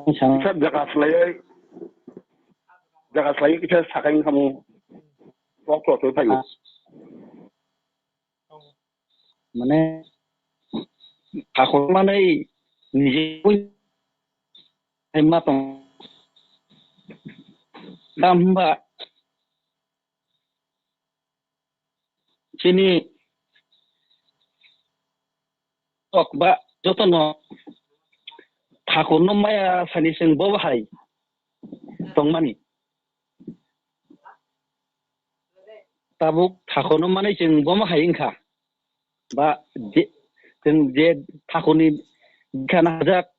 Kita jaga selai kita saking kamu waktu itu tahu. Mana aku mana ni pun hemat tambah sini okba jotono aku nomaya sani sing bawa hai tongmani tabuk aku nomane sing bawa hai ingka ba je aku ni kana jak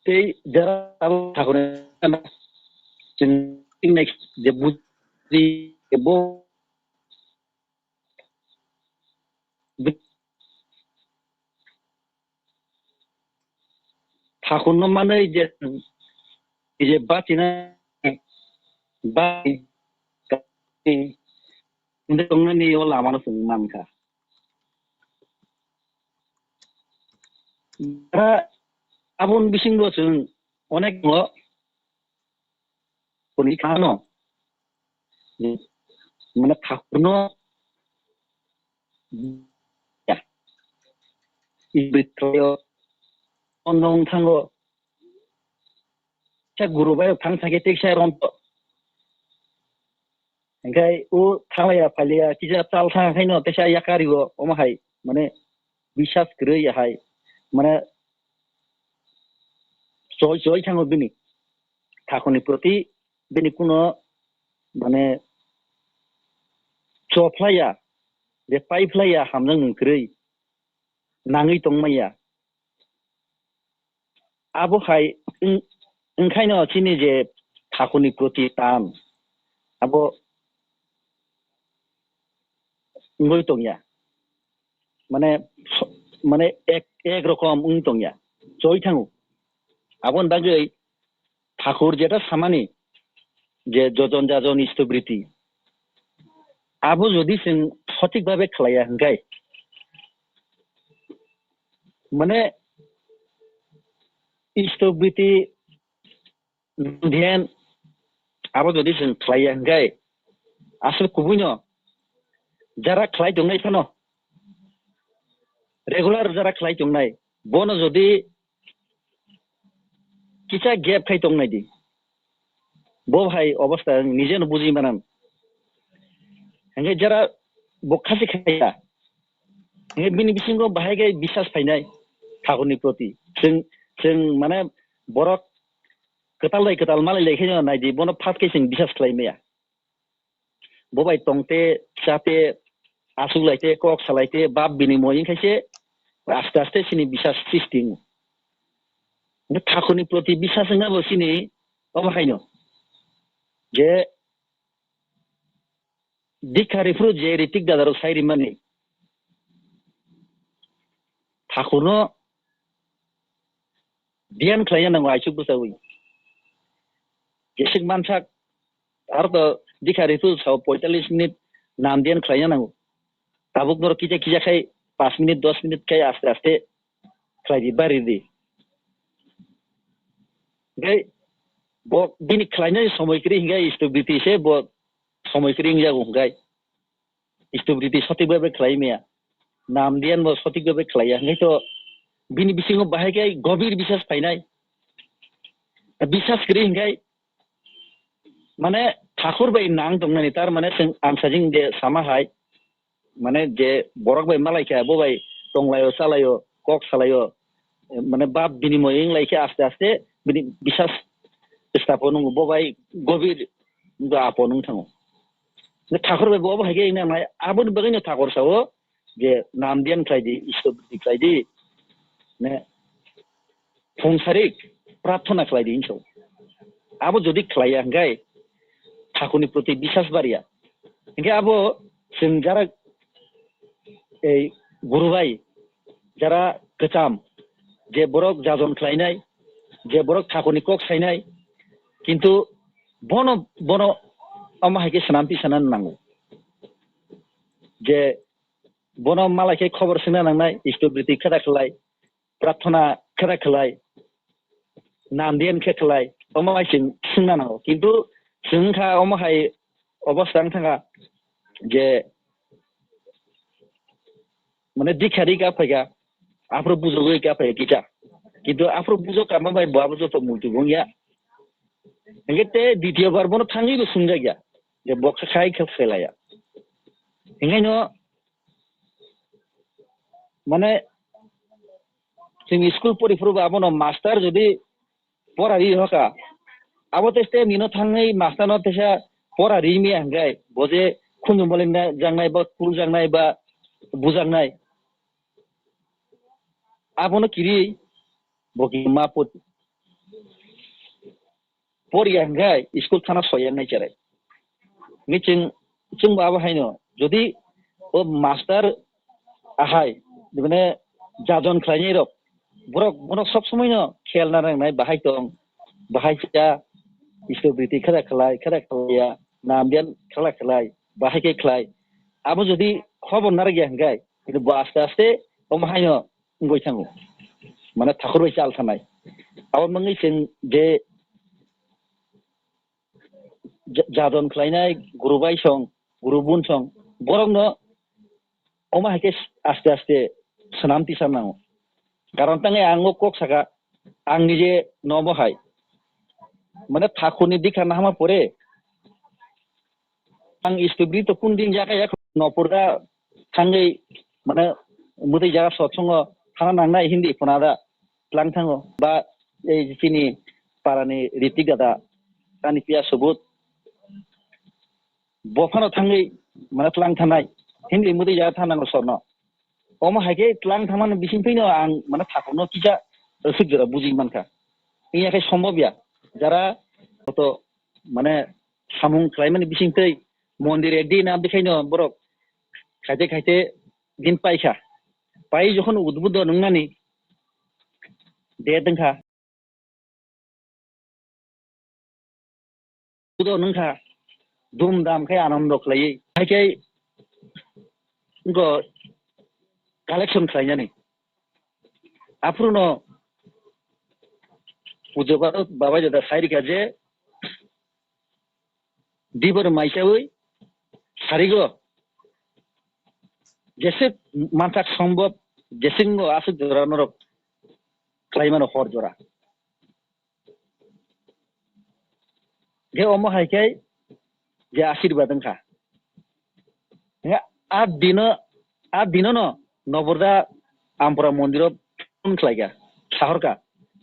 te jara aku ni sing next je budi ebo aku nomane je batina ba ini tongani olah mana senang ka abun bising do sung onek lo puni kano mana thakuno ya ibrityo onong thango cha guru bayo thang thake tek sai ron engkai u thalaya phalia kija tal thang haino tesa yakari go omahai mane bisas kre ya hai mane joy thango bini thakoni proti bini kuno mane choplaya je paiplaya hamjang nungkrei nangi tongmaya abo hai engkaino chini je thakoni proti tam abo ngoi tongya mane ek rokom tongya joy thango abon bagai ঠাকুর যেটা সামানি যে যজন যাজন ইষ্টবৃত্তি আবু যদি जों সঠিকভাবে খালায়া হংগাই মানে ইষ্টবৃত্তি ধ্যান আবু যদি जों খালায়া হংগাই আসলে কুবুইনো যারা খালাই দংনাই থানো রেগুলার যারা খালাই দংনাই বনো যদি কিছা গ্যাপ খাই দংনাই দি বো ভাই অবস্থা নিজেন বুঝি মানান হংগে যারা বখাসি খাইয়া হংগে বিনি बिसिंगो बाहायगे বিশ্বাস फायनाय ঠাকুরनि प्रति जों माने बरक कताल मालाय लायखायनो नायदि बनो फासके जों বিশ্বাস खालायमाया बबाय तंते चाते आसुलायते कक सालायते बाप बिनिमय खायसे आस्ते आस्ते सिनि বিশ্বাস सृष्टि ठाकुरनि प्रति বিশ্বাস नङाबो सिनि अबाखायनो जे दिखारिफ्रु जे रितिक दादारो सायरिमानि ठाकुरनो ध्यान खालायना नांगौ आइसु बुसावै जेसेक मानसा आरो दिखारिफ्रु 45 मिनिट नाम ध्यान खालायना नांगौ ताबुक नर किजा खाय 5 मिनिट 10 मिनिट खाय आस्ते आस्ते खालायदि बारिदि गै बो बिनि खालायनाय समयखरि हिंगा इष्टबृत्ति से बो समयखरि हिंगा गंगाय इष्टबृत्ति सटिकभाबे खालायमाया नाम ध्यान बो सटिकभाबे खालाया हंगायथ बिनि बिसिङाव बाहायगाय गभीर বিশ্বাস फायनाय বিশ্বাस करि हिंगाय माने ठाकुर बाय नां दंनानै तार माने जों आमसाजिं दे सामाहाय माने जे बरक बाय मालायखा बबाय टंलायो सालायो कक सालायो माने बाप बिनिमय लायखे आस्ते आस्ते बिनि बिसास स्टाफो नंगौ बबाय गभीर आपो नों थाङो ठाकुर बाय बबाव हायगे नाय आबो बगैनो ठाकुर सावो जे नाम दियान खायदि ईश्वर दिखायदि ने फंसारिक प्रार्थना खायदि इनसौ आबो जदि खाया हंगाय ठाकुरनि प्रति विश्वास बारिया हंगे आबो जों जारा गुरुबाय जारा गोजाम जे बरक जाजन खायनाय जे बरक ठाकुरनि कक सायनाय किन्तु बनो बनो अमाहायके सनामति सनान नांगौ जे बनो मालायके खबर सोना नांनाय इष्टबृत्ति खदा खलाय प्रार्थना खदा खलाय नाम देन खलाय अमाहाय सोंना नांगौ किन्तु जोंखा अमाहाय अबस्था थाङा जे माने दिखारि गाफायगा आफ्रो बुझोगै गाफाय किचा किन्तु आफ्रो बुझो कामा बाय बाबो जतो मुलुगंया हंगे ते द्वितीय बार बनो थाङैबो सुंजा गया जे बक्स खाय खेलाया हंगे न माने जों स्कुल परिफ्राव आबो मास्टार जदि पढ़ारि हका आबो तेस्ते मिनो थाङै मास्टार न तेसा पढ़ारि मी हंगाय बजे खुनु बलेना जांनाय बा कुल जांनाय बा बुजांनाय आबोनो किरि बगि मापुत पढ़िया हंगाय स्कुल थाना सयांनाय चेराय मिचिं जों बाबो हायनो जदि ओ मास्टार आहाय माने जाजन खायनाय रक बरक बरक सब समय न खेल ना नांनाय बाहाय दं बाहाय जा इष्टबृत्ति खदा खलाया नाम देन खला खलाय बाहाय के खलाय आबो जदि खबर ना गया हंगाय किन्तु आस्ते आस्ते हम हायनो गय थाङो माने ठाकुर बाय चाल थानाय आबो मंगै जों जे जादन खायनाय गुरुबाय सं गुरुबुन सं बरकनो अमाहायके आस्ते आस्ते सनामति सारनांगौ कारण तांगे आंगो कक साका आं निजे न बहाय माने ठाकुरनि दिखा नामा परे आं इष्टबृत्ति तो कुन दिन जागाया नपुरदा थांगै माने मुदै जागा सत्संग थाना नांनाय हिंदी फनादा लां थाङो बा ए जिखिनि पारानि रितिक दादा तानि पिया सबुत बफानो थाङै माने लां थानाय हिंदी मुदै जागा थानांगौ सरनो अमा हायके लां थामान बिसिं फैनो आं माने ठाकुरनो किजा सुजरा बुजि मानखा इयाखै सम्भव या जारा तो माने सामुं खालायमाने बिसिं फै मन्दिर एक दिन बेखायनो बरक खायते खायते दिन पाइखा पाइ जखन उद्बुद्ध नंनानि दे दोंखा उद्बुद्ध नोंखा धुम धाम खाय आनन्द खालायै खायके इनको कालेक्शन खालायनानै आफ्रुनो उद्योगा बाबा जदा साइरिका जे देबरमाइसावै सारिगो जैसे मानसा संभव जैसे आसु जरा नरक क्लाइमानो हर जरा गे अमो हायके जे आशीर्वाद का आ दिन न नबरदा आमपुरा मंदिर खलायगा शहर का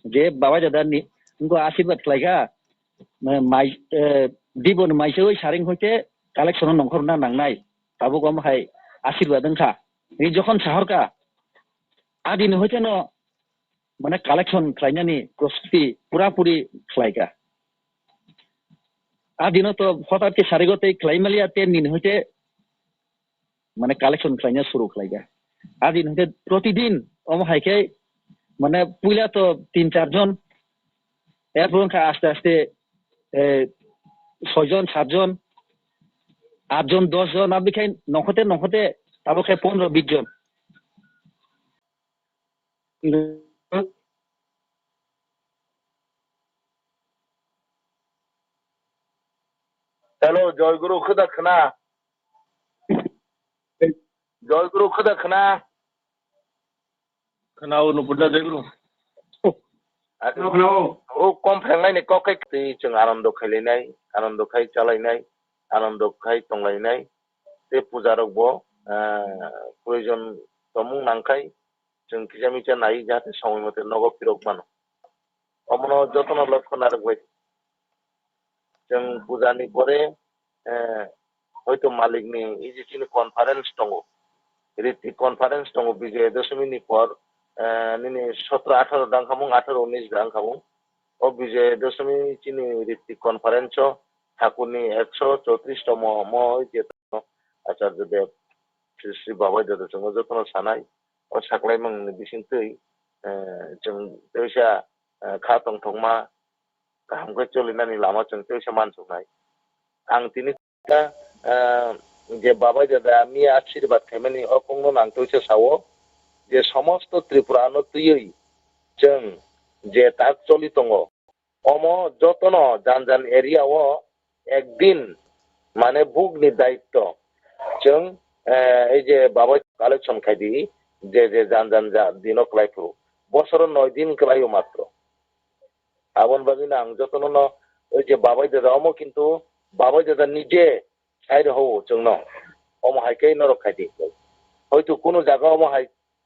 जे बाबा जदा उनको आशीर्वाद खलायगा माइ दिबन माइसे सारिं होते कालेक्शन नंखर ना नांनाय बाबू गम हाय आशीर्वाद का जखन शहर का आदिन होते न माने कालेक्शन खलायनानि प्रस्तुति पूरा पूरी खलायगा आदिन तो हठात के सारिगते खलायमालिया ते दिन होते माने कालेक्शन खलायना शुरू खलायगा आदिन होते प्रतिदिन अम हायके माने पुला तो 3-4 जन एरफोरखा आस्ते आस्ते 6 जन 7 जन 8 जन 10 जन अब बेखाय नखते ताबो खाय 15-20 जन हेलो जय गुरु खुदा खना जय गुरु खुदा खना खनाव नुपुदा जय गुरु ओ कम फेंलायनाय ककै जों आनन्द खायलायनाय आनन्द खाय चालायनाय आनन्द खाय टंलायनाय बे पुजा रगबो প্রয়োজন তমুং নাংখাই जों খিজামিচা নাই যাতে সময় মতো নগদ ফিরক মানো অমন যত্ন লক্ষণ আর जों পূজানি পরে হয়তো মালিকনি এই যে তিনি কনফারেন্স দङ ঋত্বিক কনফারেন্স দङ বিজय দশমীनि পর নিনি 17-18 দাংখামুং 18-19 দাংখামুং ও বিজय দশমী চিনি ঋত্বিক কনফারেন্স ঠাকুরনি 134তম যে আচার্যদেব শ্রী শ্রী বাবাই দাদা जों যত্ন সানাই ও সাকলাইমং বিसिंतै जों दैसा खाथं थंमा गाहामखौ चलिनानै लामा जों दैसा मानसुनाय आं दिनै যে বাবাই দাদা আমি আশীর্বাদ খাইমানি অপঙ্গ নাংতৈছে সাও যে সমস্ত ত্রিপুরানো তুই जों যে তাক চলি দङ অম যতন জানজান এরিয়াও একদিন মানে বুকনি দায়িত্ব जों এই যে বাবাই কালেকশন খাইদি যে যে জানজান যা দিনক লাইফু বছর 9 দিন কলাইও মাত্র আবন বাগিনা আং যতন ওই যে বাবাই দাদা অম কিন্তু বাবাই দাদা নিজে সাইড হও जोंन অম হাইকাই নরক খাইদি হয়তো কোনো জায়গা অম হাই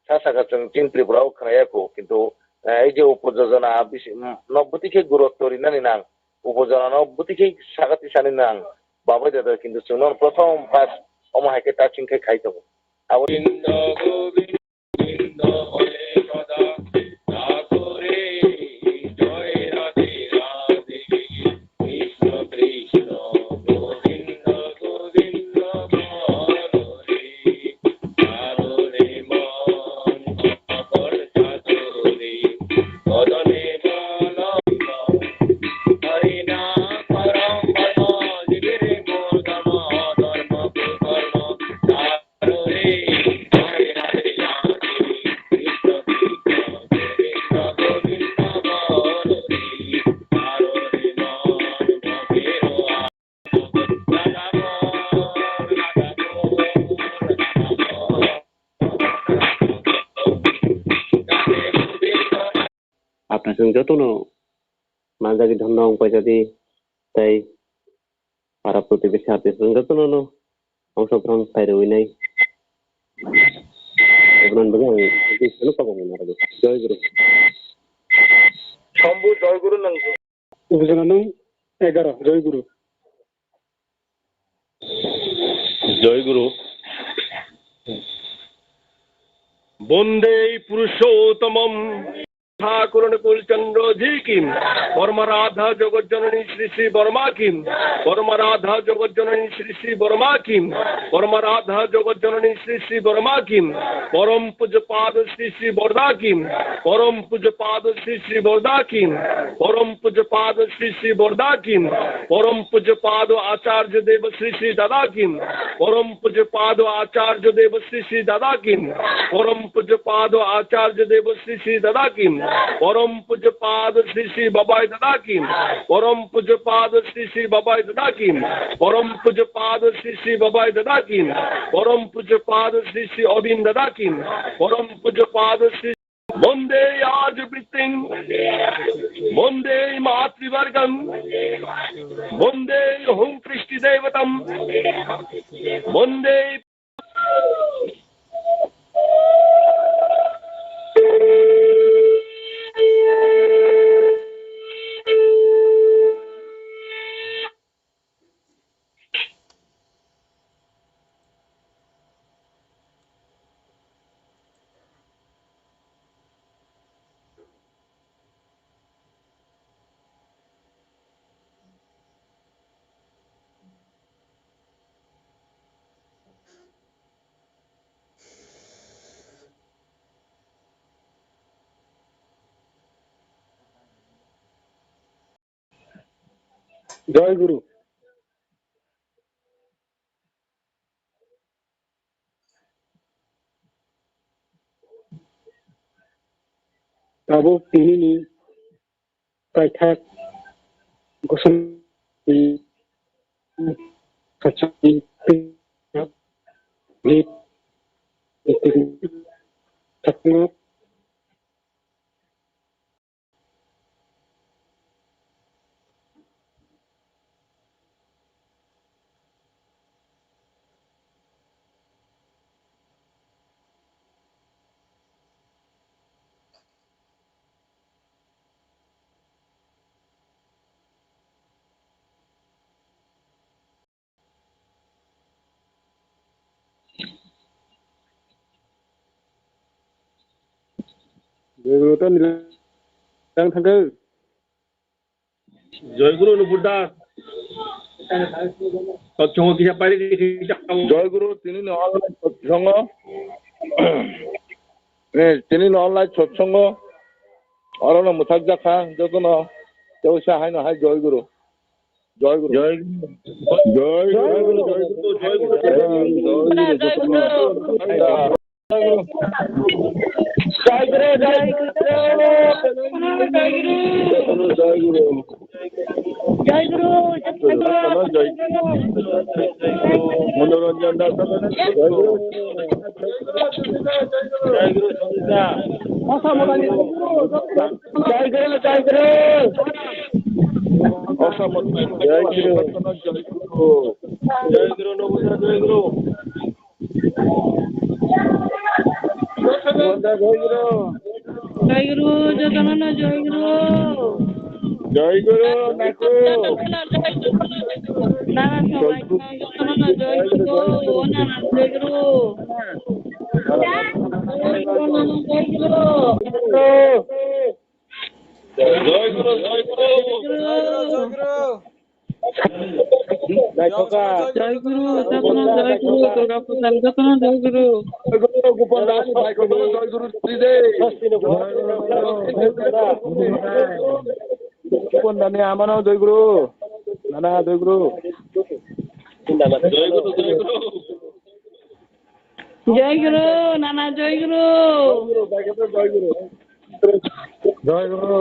সাসাকা जों চিন ত্রিপুরাও খাইয়াকো কিন্তু এই যে উপযোজনা 90 থেকে গুরুত্ব রিনানি নাং উপযোজনা 90 থেকে সাগাতি সানি নাং বাবাই দাদা কিন্তু जोंन প্রথম পাস অম হাইকে টাচিং খাইতো গোবিন্দ গোবিন্দ হরে সদা ঠাকুরে জয় রাধে রাধে কৃষ্ণ কৃষ্ণ গোবিন্দ গোবিন্দ হরে হরে মন অপর চাতুরে বদনে বল হরি নাম পরম পদ জীবে মোর ধর্ম ধর্ম কর্ম তারে হরে হরে রাধে কৃষ্ণ কৃষ্ণ গোবিন্দ গোবিন্দ হরে হরে মন ভবেরো আপনার সঙ্গে যত মানজাগি ধন্য পয়সা দিয়ে তাই পাড়া প্রতিবেশী হাতের সঙ্গে যত অংশগ্রহণ পাই রই নাই জয় গুরু শম্ভু জয় গুরু নং উপজনা নং 11 জয় গুরু জয় গুরু বন্দে পুরুষোত্তমম ঠাকুরনুকূলচন্দ্র জি কিম পরমরাধা জগজ্জননী শ্রী শ্রী বর্মা কিম পরমরাধা জগজ্জননী শ্রী শ্রী বর্মা কিম পরমরাধা জগজ্জননী শ্রী শ্রী বর্মা কিম পরম পূজ্যপাদ শ্রী শ্রী বরদা কিম পরম পূজ্যপাদ শ্রী শ্রী বরদা কিম পরম পূজ্যপাদ শ্রী শ্রী বরদা কিম পরম পূজ্যপাদ আচার্য দেব শ্রী শ্রী দাদা কিম পরম পূজ্যপাদ আচার্য দেব শ্রী শ্রী দাদা কিম পরম পূজ্যপাদ আচার্য দেব শ্রী শ্রী দাদা কিম परम पूज्य पाद श्री श्री बाबाई दादा की परम पूज्य पाद श्री श्री बाबाई दादा की परम पूज्य पाद श्री श्री बाबाई दादा की परम पूज्य पाद श्री श्री अरविंद दादा की परम पूज्य पाद श्री वंदे आज वृत्तिं वंदे मातृवर्गं वंदे हुं कृष्टि देवतं वंदे জয় গুরু তাবো তিনি পাইথাক গোসল Satsang 𝔻𝕠𝕠𝕘𝕝𝕗 জয়গুরু তো নিলাম থাকে জয়গুরু নুপুরদা সৎসঙ্গ কিসা পারি জয়গুরু তিনি নহলেন সৎসঙ্গ তিনি নহলাই সৎসঙ্গ অরণ্য মুথাজ্জা খা যতন তেওসা হাই নহাই জয়গুরু জয়গুরু জয়গুরু জয়গুরু মনোরঞ্জন দাস জয়গুরু জয়গুরু সন্ধ্যা জয়গুরু জয়গুরু অসমত জয়গুরু জয়গুরু জয়গুরু নবুদা জয়গুরু জয়গুরু জয়গুরু জগন্নাথ জয়গুরু জয়গুরু নাকু নানা সবাই জগন্নাথ জয়গুরু ও নানা জয়গুরু জয়গুরু জয়গুরু জগন্নাথ জয়গুরু দুর্গা প্রসাদ জগন্নাথ জয়গুরু গোপন দাস জয়গুরু গোপন দানি আমারও জয়গুরু নানা জয়গুরু জয়গুরু জয়গুরু জয়গুরু নানা জয়গুরু জয়গুরু জয়গুরু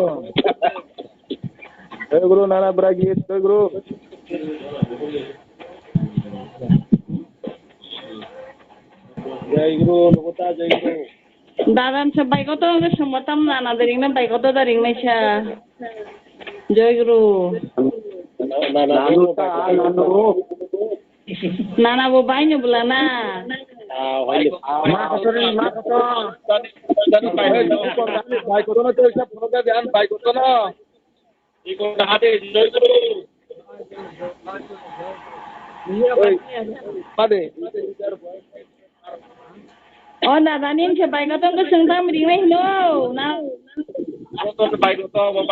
জয়গুরু নানা ব্রাগীত জয়গুরু জয়গুরু নবতা জয়গুরু দাদান সব বাইকত সমতাম নানা দারিং বাইকত দারিং নাইসা জয়গুরু নানা বো বাইনো বলা না Oh, dadah nih siapa yang kata kesengtam di mana no? Nah, baik betul.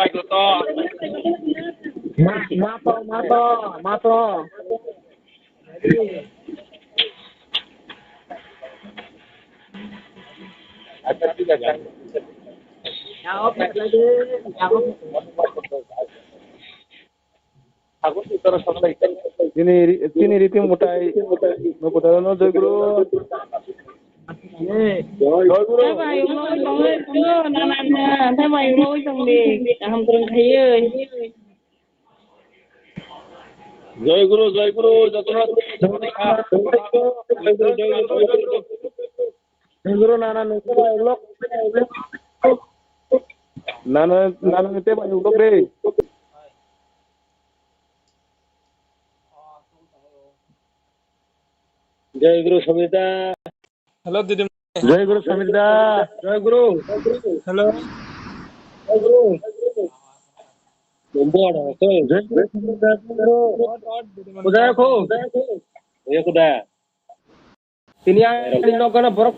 Mato. Ada tidak kan? Aku terus sama ikan. Ini riti mutai no jayaguru. Jayaguru. Jayaguru, jayaguru, jayaguru nana nukulok. Nana nite banyak ulok re. Jayaguru Samita. Hello দিদি Jayaguru Samita. Jayaguru. Hello Jayaguru. Bombard আছে Jayaguru Samita. Udah aku. Ya udah. তিনি আইন নগর বরফ